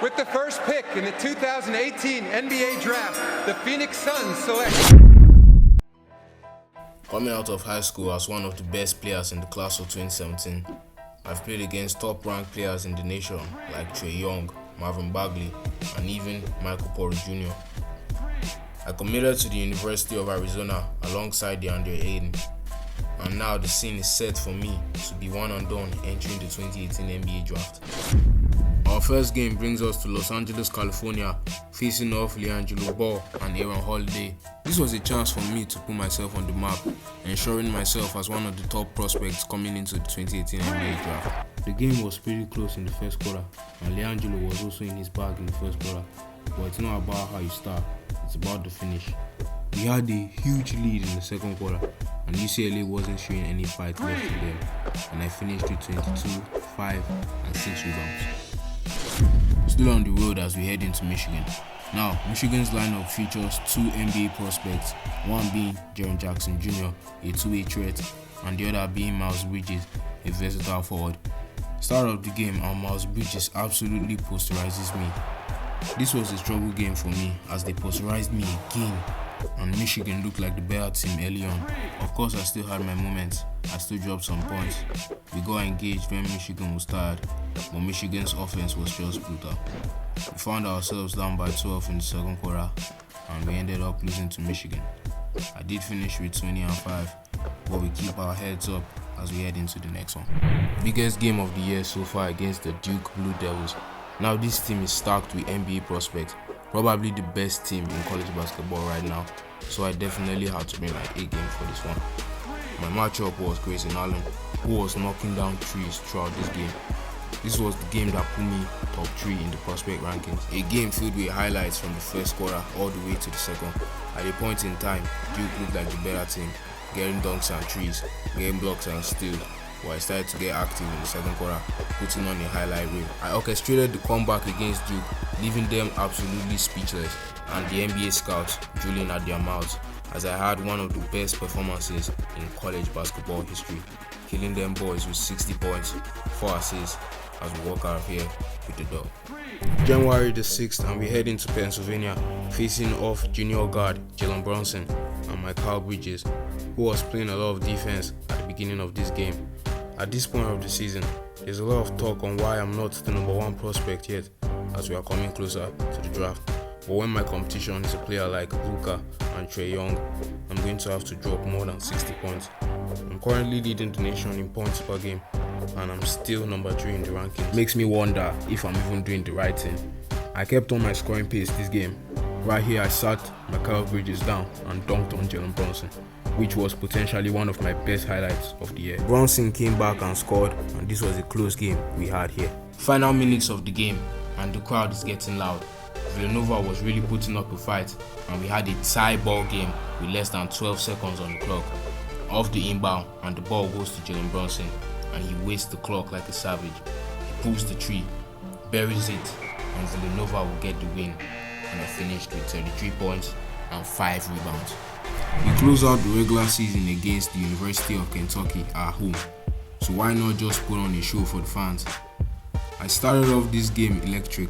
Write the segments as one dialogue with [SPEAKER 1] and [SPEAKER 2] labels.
[SPEAKER 1] With the first pick in the 2018 NBA Draft, the Phoenix Suns select.
[SPEAKER 2] Coming out of high school as one of the best players in the class of 2017, I've played against top-ranked players in the nation like Trae Young, Marvin Bagley, and even Michael Porter Jr. I committed to the University of Arizona alongside DeAndre Ayton, and now the scene is set for me to be one and done entering the 2018 NBA Draft. Our first game brings us to Los Angeles, California, facing off LiAngelo Ball and Aaron Holiday. This was a chance for me to put myself on the map, ensuring myself as one of the top prospects coming into the 2018 NBA Draft. The game was pretty close in the first quarter, and LiAngelo was also in his bag in the first quarter. But it's not about how you start, it's about the finish. We had a huge lead in the second quarter, and UCLA wasn't showing any fight left in them, and I finished with 22, 5, and 6 rebounds. Still on the road as we head into Michigan. Now, Michigan's lineup features two NBA prospects, one being Jaren Jackson Jr., a two-way threat, and the other being Miles Bridges, a versatile forward. Start of the game, and Miles Bridges absolutely posterizes me. This was a struggle game for me as they posterized me again, and Michigan looked like the better team early on. Of course, I still had my moments. I still dropped some points. We got engaged when Michigan was tired, but Michigan's offense was just brutal. We found ourselves down by 12 in the second quarter, and we ended up losing to Michigan. I did finish with 20 and 5, but we keep our heads up as we head into the next one. Biggest game of the year so far against the Duke Blue Devils. Now this team is stacked with NBA prospects, probably the best team in college basketball right now, so I definitely had to bring my A game for this one. My matchup was Grayson Allen, who was knocking down threes throughout this game. This was the game that put me top 3 in the prospect rankings. A game filled with highlights from the first quarter all the way to the second. At a point in time, Duke looked like the better team, getting dunks and threes, getting blocks and steals, but I started to get active in the second quarter, putting on a highlight reel. I orchestrated the comeback against Duke, leaving them absolutely speechless, and the NBA scouts drooling at their mouths, as I had one of the best performances in college basketball history, killing them boys with 60 points, 4 assists, as we walk out of here with the dub. January the 6th, and we head into Pennsylvania, facing off junior guard Jalen Brunson and Michael Bridges, who was playing a lot of defense at the beginning of this game. At this point of the season, there's a lot of talk on why I'm not the number 1 prospect yet, as we are coming closer to the draft. But when my competition is a player like Luka and Trae Young, I'm going to have to drop more than 60 points. I'm currently leading the nation in points per game, and I'm still number 3 in the rankings. Makes me wonder if I'm even doing the right thing. I kept on my scoring pace this game. Right here, I sat Michael Bridges down and dunked on Jalen Brunson, which was potentially one of my best highlights of the year. Brunson came back and scored, and this was a close game we had here. Final minutes of the game, and the crowd is getting loud. Villanova was really putting up a fight, and we had a tie ball game with less than 12 seconds on the clock. Off the inbound, and the ball goes to Jalen Brunson, and he wastes the clock like a savage. He pulls the tree, buries it, and Villanova will get the win, and I finished with 33 points and 5 rebounds. We close out the regular season against the University of Kentucky at home, so why not just put on a show for the fans? I started off this game electric.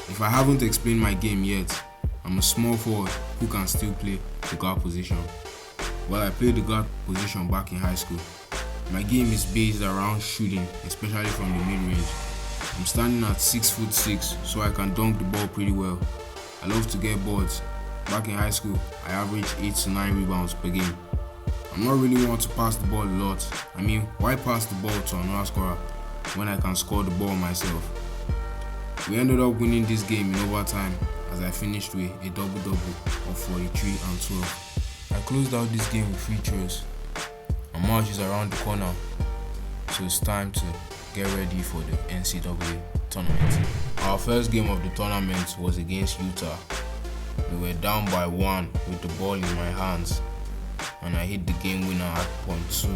[SPEAKER 2] If I haven't explained my game yet, I'm a small forward who can still play the guard position. Well, I played the guard position back in high school. My game is based around shooting, especially from the mid-range. I'm standing at 6'6", so I can dunk the ball pretty well. I love to get boards. Back in high school, I averaged 8 to 9 rebounds per game. I'm not really one to pass the ball a lot. I mean, why pass the ball to another scorer when I can score the ball myself? We ended up winning this game in overtime as I finished with a double-double of 43 and 12. I closed out this game with free throws, and March is around the corner, so it's time to get ready for the NCAA tournament. Our first game of the tournament was against Utah. We were down by 1 with the ball in my hands, and I hit the game winner at point 2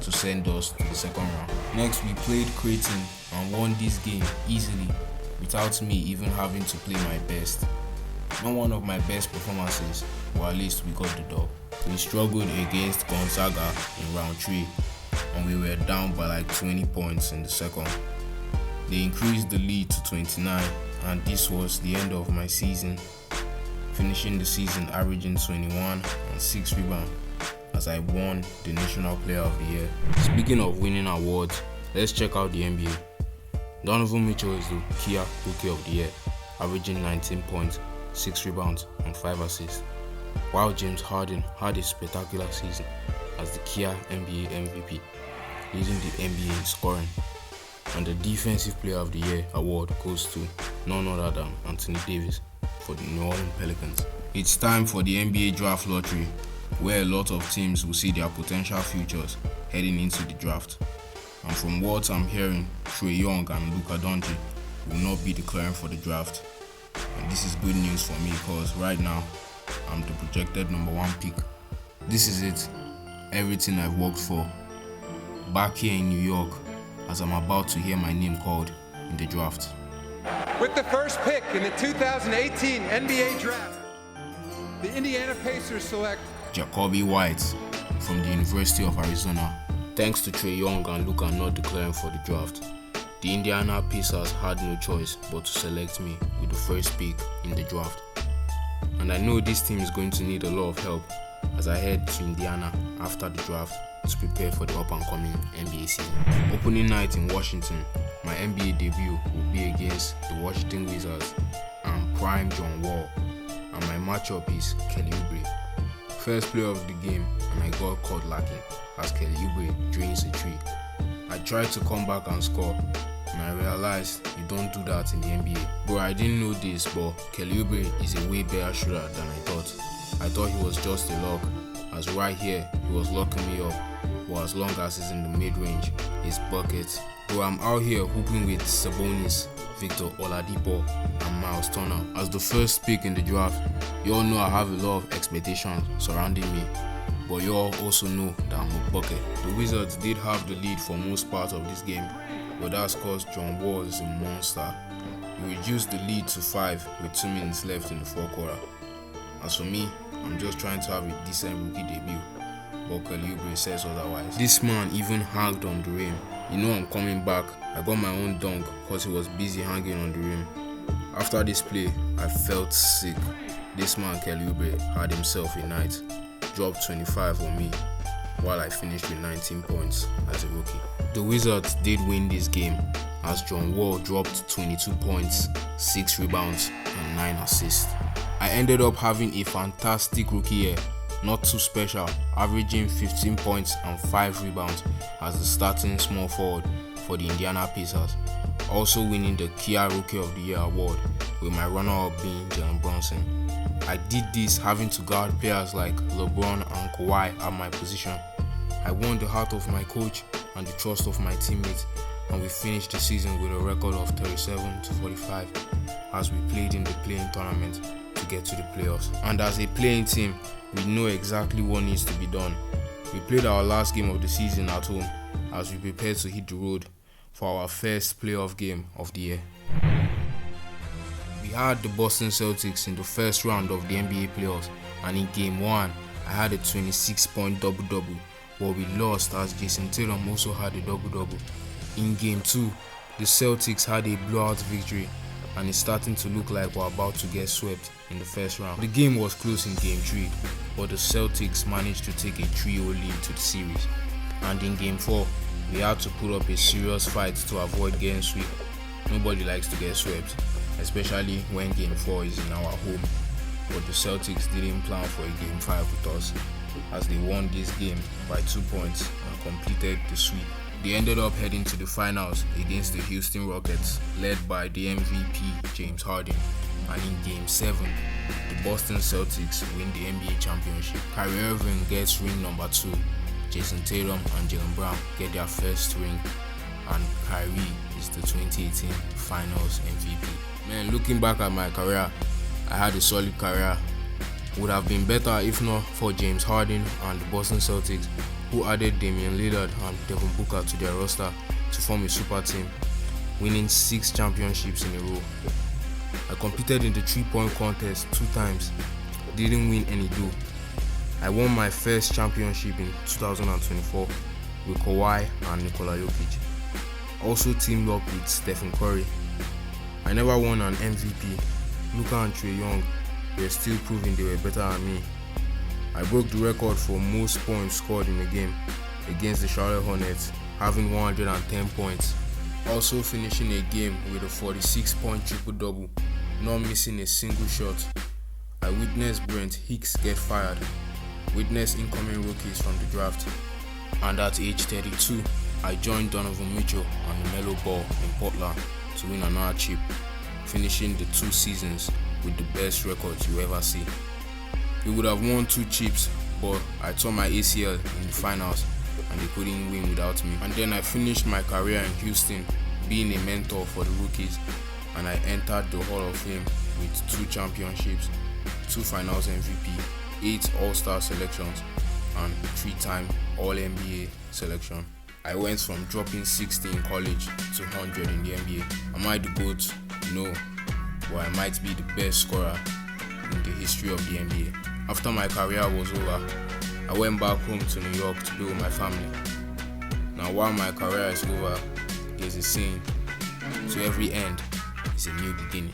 [SPEAKER 2] to send us to the second round. Next, we played Creighton and won this game easily without me even having to play my best. Not one of my best performances, but at least we got the dub. We struggled against Gonzaga in round 3, and we were down by like 20 points in the second. They increased the lead to 29, and this was the end of my season, finishing the season averaging 21 and 6 rebounds as I won the National Player of the Year. Speaking of winning awards, let's check out the NBA. Donovan Mitchell is the Kia Rookie of the Year, averaging 19 points, 6 rebounds, and 5 assists, while James Harden had a spectacular season as the Kia NBA MVP, leading the NBA in scoring. And the Defensive Player of the Year award goes to none other than Anthony Davis for the New Orleans Pelicans. It's time for the NBA Draft Lottery, where a lot of teams will see their potential futures heading into the draft. And from what I'm hearing, Trae Young and Luka Doncic will not be declaring for the draft. And this is good news for me because right now, I'm the projected number 1 pick. This is it. Everything I've worked for. Back here in New York, as I'm about to hear my name called in the draft.
[SPEAKER 1] With the first pick in the 2018 NBA Draft, the Indiana Pacers select
[SPEAKER 2] Jacoby White from the University of Arizona. Thanks to Trae Young and Luka not declaring for the draft, the Indiana Pacers had no choice but to select me with the first pick in the draft. And I know this team is going to need a lot of help as I head to Indiana after the draft to prepare for the up-and-coming NBA season. Opening night in Washington, my NBA debut will be against the Washington Wizards and prime John Wall, and my matchup is Kelly Oubre. First play of the game, and I got caught lacking as Kelly Oubre drains a three. I tried to come back and score, and I realized you don't do that in the NBA. Bro, I didn't know this, but Kelly Oubre is a way better shooter than I thought. I thought he was just a lock, as right here he was locking me up, but as long as he's in the mid-range, his buckets. Bro, I'm out here hooping with Sabonis, Victor Oladipo, and Miles Turner. As the first pick in the draft, you all know I have a lot of expectations surrounding me, but you all also know that I'm a bucket. The Wizards did have the lead for most parts of this game, but that's cause John Wall is a monster. He reduced the lead to 5 with 2 minutes left in the fourth quarter. As for me, I'm just trying to have a decent rookie debut, but Kelly Oubre says otherwise. This man even hanged on the rim. You know I'm coming back. I got my own dunk because he was busy hanging on the rim. After this play, I felt sick. This man Kelly Oubre had himself a night. Dropped 25 on me while I finished with 19 points as a rookie. The Wizards did win this game as John Wall dropped 22 points, 6 rebounds and 9 assists. I ended up having a fantastic rookie year, not too special, averaging 15 points and 5 rebounds as the starting small forward for the Indiana Pacers, also winning the Kia Rookie of the Year award with my runner-up being Jalen Brunson. I did this having to guard players like LeBron and Kawhi at my position. I won the heart of my coach and the trust of my teammates, and we finished the season with a record of 37-45 as we played in the play-in tournament to get to the playoffs. And as a playing team, we know exactly what needs to be done. We played our last game of the season at home as we prepared to hit the road for our first playoff game of the year. We had the Boston Celtics in the first round of the NBA playoffs, and in game 1, I had a 26-point double-double, but we lost as Jason Tatum also had a double-double. In game 2, the Celtics had a blowout victory, and it's starting to look like we're about to get swept in the first round. The game was close in game 3, but the Celtics managed to take a 3-0 lead to the series. And in game 4, we had to put up a serious fight to avoid getting swept. Nobody likes to get swept, especially when game 4 is in our home. But the Celtics didn't plan for a game 5 with us, as they won this game by 2 points and completed the sweep. They ended up heading to the finals against the Houston Rockets, led by the MVP James Harden. And in Game 7, the Boston Celtics win the NBA championship. Kyrie Irving gets ring number 2. Jason Tatum and Jaylen Brown get their first ring, and Kyrie is the 2018 Finals MVP. Man, looking back at my career, I had a solid career. Would have been better if not for James Harden and the Boston Celtics, who added Damian Lillard and Devin Booker to their roster to form a super team, winning 6 championships in a row. I competed in the 3-point contest 2 times, didn't win any though. I won my first championship in 2024 with Kawhi and Nikola Jokic. also teamed up with Stephen Curry. I never won an MVP. Luka and Trae Young were still proving they were better than me. I broke the record for most points scored in a game against the Charlotte Hornets, having 110 points. Also finishing a game with a 46-point triple-double, not missing a single shot. I witnessed Brent Hicks get fired, witnessed incoming rookies from the draft, and at age 32, I joined Donovan Mitchell and LaMelo Ball in Portland to win another chip, finishing the 2 seasons with the best records you ever see. We would have won 2 chips, but I tore my ACL in the finals and they couldn't win without me. And then I finished my career in Houston being a mentor for the rookies, and I entered the Hall of Fame with 2 championships, 2 finals MVP, 8 All-Star selections, and 3-time All-NBA selection. I went from dropping 60 in college to 100 in the NBA. Am I the GOAT? No, but I might be the best scorer in the history of the NBA. After my career was over, I went back home to New York to be with my family. Now while my career is over, there's a saying, to every end is a new beginning.